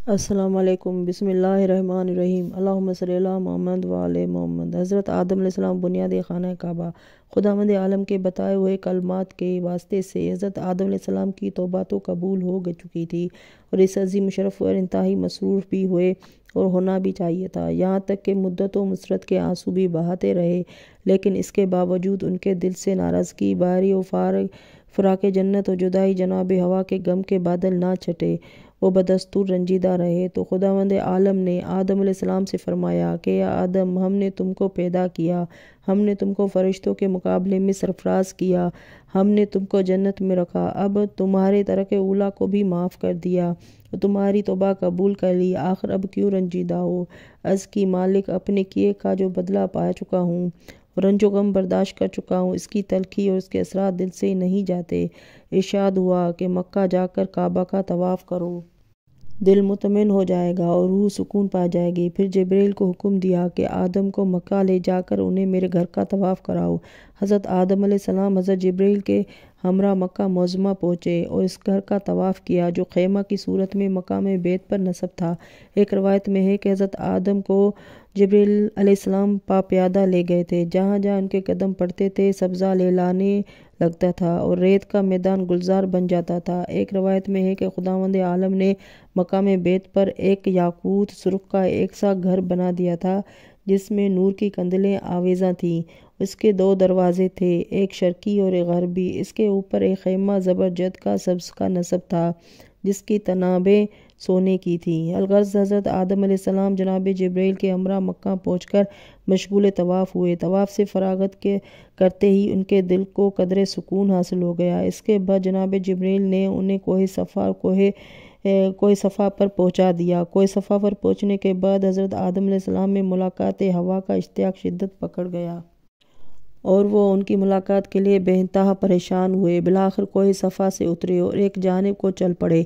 السلام علیکم۔ بسم اللہ الرحمن الرحیم۔ اللہم صلی علی محمد وعلی محمد۔ حضرت آدم علیہ السلام بنیاد خانہ کعبہ۔ خداوند عالم کے بتائے ہوئے کلمات کے واسطے سے حضرت آدم علیہ السلام کی توبہ تو قبول ہو چکی تھی اور اس عظیم شرف پر انتہائی مسرور بھی ہوئے اور ہونا بھی چاہیے تھا، یہاں تک کہ مدتوں مسرت کے آنسو بھی بہاتے رہے، لیکن اس کے باوجود ان کے دل سے ناراضگی، باری و فراق جنت اور جدائی جناب ہوا کے غم کے بادل نہ چھٹے، وہ بدستور رنجیدہ رہے۔ تو خداوند عالم نے آدم علیہ السلام سے فرمایا کہ اے آدم، ہم نے تم کو پیدا کیا، ہم نے تم کو فرشتوں کے مقابلے میں سرفراز کیا، ہم نے تم کو جنت میں رکھا، اب تمہارے ترک اولیٰ کو بھی معاف کر دیا اور تمہاری توبہ قبول کر لی، آخر اب کیوں رنجیدہ ہو؟ عرض کی مالک، اپنے کیے کا جو بدلہ پا چکا ہوں، رنج و غم برداشت کر چکا ہوں، اس کی تلخی اور اس کے اثرات دل سے نہیں جاتے۔ ارشاد ہوا کہ مکہ جا کر کعبہ کا طواف کرو، دل مطمئن ہو جائے گا اور روح سکون پا جائے گی۔ پھر جبرائیل کو حکم دیا کہ آدم کو مکہ لے جا کر انہیں میرے گھر کا طواف کراؤ۔ حضرت آدم علیہ السلام حضرت جبرائیل کے ہمراہ مکہ معظمہ پہنچے اور اس گھر کا طواف کیا جو خیمہ کی صورت میں مقام بیت پر نصب تھا۔ ایک روایت میں ہے کہ حضرت آدم کو جبرائیل علیہ السلام پا پیادہ لے گئے تھے، جہاں جہاں ان کے قدم پڑتے تھے سبزہ لہلانے لگتا تھا اور ریت کا میدان گلزار بن جاتا تھا۔ ایک روایت میں ہے کہ خداوند عالم نے مقام بیت پر ایک یاقوت سرخ کا ایک سا گھر بنا دیا تھا جس میں نور کی قندیلیں آویزاں تھیں، اس کے دو دروازے تھے، ایک شرقی اور ایک غربی، اس کے اوپر ایک خیمہ زبرجد کا سبز کا نصب تھا جس کی تنابیں سونے کی تھیں۔ الغرض حضرت آدم علیہ السلام جناب جبرائیل کے ہمراہ مکہ پہنچ کر مشغول طواف ہوئے۔ طواف سے فراغت کرتے ہی ان کے دل کو قدرے سکون حاصل ہو گیا۔ اس کے بعد جناب جبرائیل نے انہیں کوہ صفا پر پہنچا دیا۔ کوہ صفا پر پہنچنے کے بعد حضرت آدم علیہ السلام میں ملاقات ہوا کا اشتیاق شدت پکڑ گیا اور وہ ان کی ملاقات کے لیے بے انتہا پریشان ہوئے۔ بالآخر کوہ صفا سے اترے اور ایک جانب کو چل پڑے۔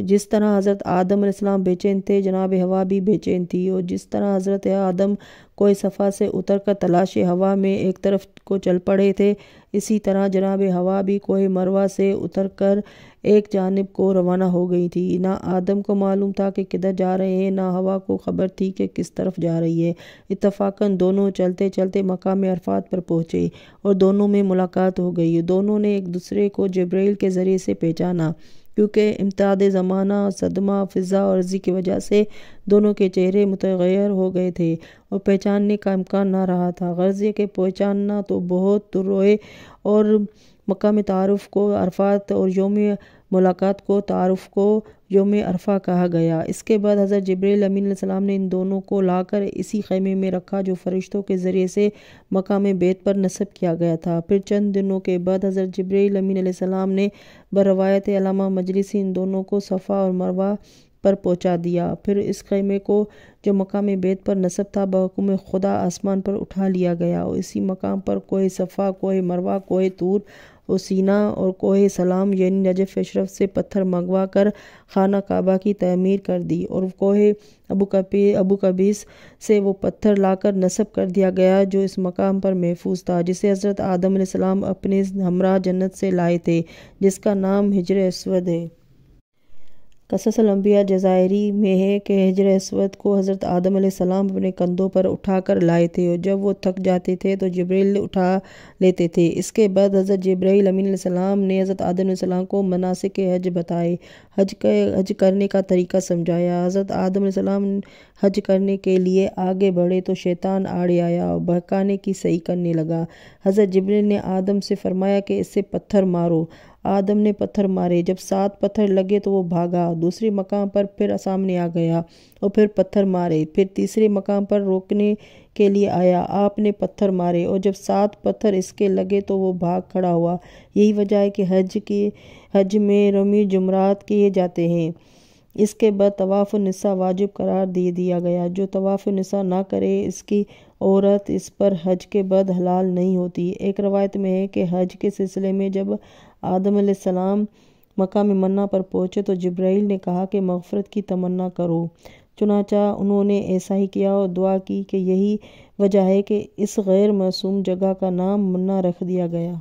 جس طرح حضرت آدم علیہ السلام بے چین تھے، جناب ہوا بھی بے چین تھی، اور جس طرح حضرت آدم کوہ صفا سے اتر کر تلاش ہوا میں ایک طرف کو چل پڑے تھے، اسی طرح جناب ہوا بھی کوہ مروہ سے اتر کر ایک جانب کو روانہ ہو گئی تھی۔ نہ آدم کو معلوم تھا کہ کدھر جا رہے ہیں، نہ ہوا کو خبر تھی کہ کس طرف جا رہی ہے۔ اتفاقاً دونوں چلتے چلتے مقام عرفات پر پہنچے اور دونوں میں ملاقات ہو گئی۔ دونوں نے ایک دوسرے کو جبرائیل کے ذریعے سے پہچانا، کیونکہ امتداد زمانہ، صدمہ، فضا اور عرضی کی وجہ سے دونوں کے چہرے متغیر ہو گئے تھے اور پہچاننے کا امکان نہ رہا تھا۔ غرض یہ کہ پہچاننا تو بہت دور ہوئے اور مقام تعارف کو عرفات اور یوم ملاقات کو تعارف کو یوم عرفہ کہا گیا۔ اس کے بعد حضرت جبرائیل امین علیہ السلام نے ان دونوں کو لا کر اسی خیمے میں رکھا جو فرشتوں کے ذریعے سے مقام بیت پر نصب کیا گیا تھا۔ پھر چند دنوں کے بعد حضرت جبرائیل امین علیہ السلام نے بروایت علامہ مجلسی ان دونوں کو صفا اور مروہ پر پہنچا دیا۔ پھر اس خیمے کو جو مقام بیت پر نصب تھا بحکم خدا آسمان پر اٹھا لیا گیا اور اسی مقام پر کوہ صفا، کوہ مروہ، کوہ طور اور سینا اور کوہ سلام یعنی نجف اشرف سے پتھر منگوا کر خانہ کعبہ کی تعمیر کر دی اور کوہ ابو قبیس سے وہ پتھر لا کر نصب کر دیا گیا جو اس مقام پر محفوظ تھا، جسے حضرت آدم علیہ السلام اپنے ہمراہ جنت سے لائے تھے، جس کا نام حجر اسود ہے۔ قصص الانبیاء جزائری میں ہے کہ حجر اسود کو حضرت آدم علیہ السلام اپنے کندھوں پر اٹھا کر لائے تھے اور جب وہ تھک جاتے تھے تو جبرائیل اٹھا لیتے تھے۔ اس کے بعد حضرت جبرائیل امین علیہ السلام نے حضرت آدم علیہ السلام کو مناسک حج بتائے، حج کرنے کا طریقہ سمجھایا۔ حضرت آدم علیہ السلام حج کرنے کے لیے آگے بڑھے تو شیطان آڑے آیا اور بہکانے کی صحیح کرنے لگا۔ حضرت جبرائیل نے آدم سے فرمایا کہ اس سے پتھر مارو۔ آدم نے پتھر مارے، جب 7 پتھر لگے تو وہ بھاگا، دوسرے مقام پر پھر سامنے آ گیا اور پھر پتھر مارے، پھر تیسرے مقام پر روکنے کے لیے آیا، آپ نے پتھر مارے اور جب 7 پتھر اس کے لگے تو وہ بھاگ کھڑا ہوا۔ یہی وجہ ہے کہ حج میں رمی جمرات کیے جاتے ہیں۔ اس کے بعد طواف النساء واجب قرار دے دیا گیا، جو طواف النساء نہ کرے اس کی عورت اس پر حج کے بعد حلال نہیں ہوتی۔ ایک روایت میں ہے کہ حج کے سلسلے میں جب آدم علیہ السلام مقام منہ پر پہنچے تو جبرائیل نے کہا کہ مغفرت کی تمنا کرو، چنانچہ انہوں نے ایسا ہی کیا اور دعا کی کہ یہی وجہ ہے کہ اس غیر معصوم جگہ کا نام منہ رکھ دیا گیا۔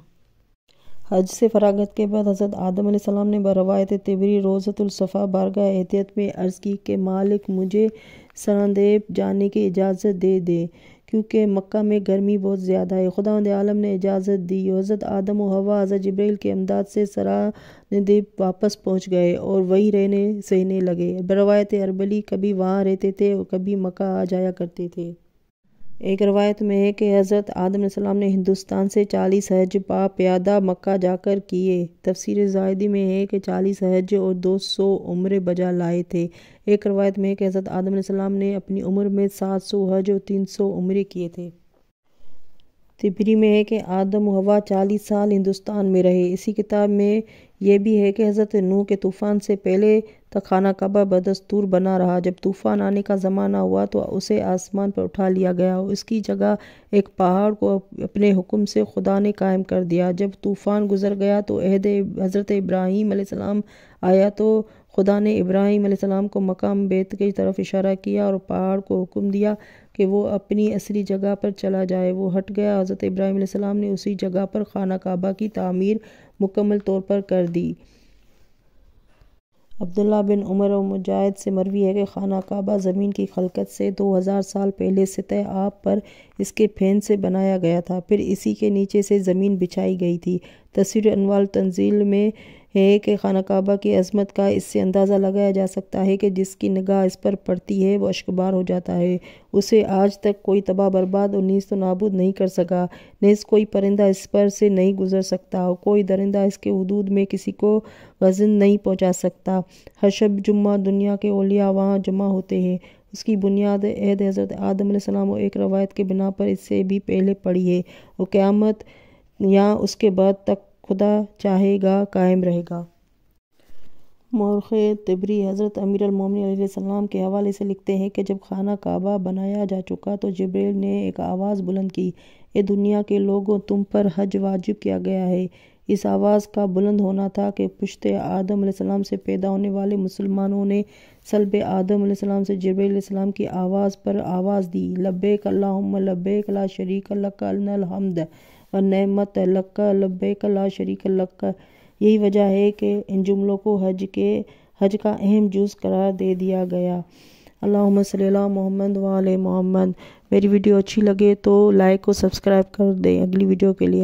حج سے فراغت کے بعد حضرت آدم علیہ السلام نے بروایت طبری روضۃ الصفا بارگاہ احتیاط میں عرض کی کہ مالک مجھے سرندیب جانے کی اجازت دے دے کیونکہ مکہ میں گرمی بہت زیادہ ہے۔ خداوند عالم نے اجازت دی۔ حضرت آدم و حوا حضرت جبرائیل کی امداد سے سرندیب واپس پہنچ گئے اور وہیں رہنے سہنے لگے۔ بروایت اربلی کبھی وہاں رہتے تھے اور کبھی مکہ آ جایا کرتے تھے۔ ایک روایت میں ہے کہ حضرت آدم علیہ السلام نے ہندوستان سے 40 حج پا پیادہ مکہ جا کر کیے۔ تفسیر زاہدی میں ہے کہ 40 حج اور 200 عمرے بجا لائے تھے۔ ایک روایت میں ہے کہ حضرت آدم علیہ السلام نے اپنی عمر میں 700 حج اور 300 عمرے کیے تھے۔ طبری میں ہے کہ آدم و حوا 40 سال ہندوستان میں رہے۔ اسی کتاب میں یہ بھی ہے کہ حضرت نوح کے طوفان سے پہلے تک خانہ کعبہ بدستور بنا رہا۔ جب طوفان آنے کا زمانہ ہوا تو اسے آسمان پر اٹھا لیا گیا اور اس کی جگہ ایک پہاڑ کو اپنے حکم سے خدا نے قائم کر دیا۔ جب طوفان گزر گیا تو عہد حضرت ابراہیم علیہ السلام آیا تو خدا نے ابراہیم علیہ السلام کو مقام بیت کی طرف اشارہ کیا اور پہاڑ کو حکم دیا کہ وہ اپنی اصلی جگہ پر چلا جائے۔ وہ ہٹ گیا۔ حضرت ابراہیم علیہ السلام نے اسی جگہ پر خانہ کعبہ کی تعمیر مکمل طور پر کر دی۔ عبداللہ بن عمر و مجاہد سے مروی ہے کہ خانہ کعبہ زمین کی خلقت سے 2000 سال پہلے سطح آب پر اس کے پھین سے بنایا گیا تھا، پھر اسی کے نیچے سے زمین بچھائی گئی تھی۔ تفسیر انوار التنزیل میں ہے کہ خانہ کعبہ کی عظمت کا اس سے اندازہ لگایا جا سکتا ہے کہ جس کی نگاہ اس پر پڑتی ہے وہ اشکبار ہو جاتا ہے۔ اسے آج تک کوئی تباہ برباد اور نیست و نابود نہیں کر سکا، نیز کوئی پرندہ اس پر سے نہیں گزر سکتا اور کوئی درندہ اس کے حدود میں کسی کو غزن نہیں پہنچا سکتا۔ ہر شب جمعہ دنیا کے اولیاء وہاں جمع ہوتے ہیں۔ اس کی بنیاد عہد حضرت آدم علیہ السلام اور ایک روایت کے بنا پر اس سے بھی پہلے پڑی ہے اور قیامت یا اس کے بعد تک خدا چاہے گا قائم رہے گا۔ مورخ طبری حضرت امیر المومنین علیہ السلام کے حوالے سے لکھتے ہیں کہ جب خانہ کعبہ بنایا جا چکا تو جبرائیل نے ایک آواز بلند کی، اے دنیا کے لوگوں، تم پر حج واجب کیا گیا ہے۔ اس آواز کا بلند ہونا تھا کہ پشت آدم علیہ السلام سے پیدا ہونے والے مسلمانوں نے صلب آدم علیہ السلام سے جبرائیل علیہ السلام کی آواز پر آواز دی، لبیک اللہم لبیک لا شریک لک ان الحمد والنعمت لک لبیک لا شریک لک۔ یہی وجہ ہے کہ ان جملوں کو حج کا اہم جز قرار دے دیا گیا۔ اللہم صلی علی محمد و علی محمد۔ میری ویڈیو اچھی لگے تو لائک اور سبسکرائب کر دیں۔ اگلی ویڈیو کے لیے